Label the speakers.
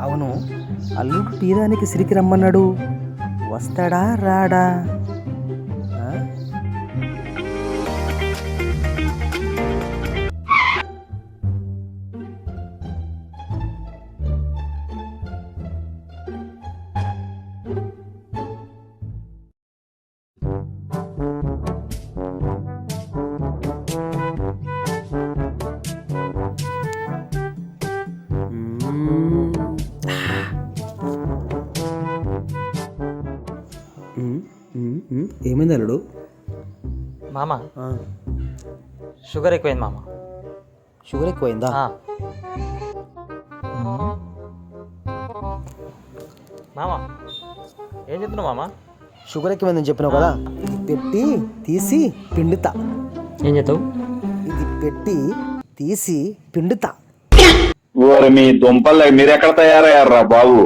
Speaker 1: అవును, అల్లుడు టీరానికి సిరికి రమ్మన్నాడు, వస్తాడా రాడా? ఆ? ఏమైంది అల్లుడు?
Speaker 2: మామ
Speaker 1: ఆ,
Speaker 2: షుగర్ ఎక్కువైంది మామ.
Speaker 1: షుగర్ ఎక్కువైందా?
Speaker 2: మామ ఏం చెప్తున్నావు మామ?
Speaker 1: షుగర్ ఎక్కువైందని చెప్పినావు కదా, పెట్టి తీసి పిండుతా.
Speaker 2: ఏం చెప్తావు?
Speaker 1: ఇది పెట్టి తీసి పిండుతా.
Speaker 3: ఓరి మీ దుంపలు మీరెక్కడ తయారయ్యారా బాబు?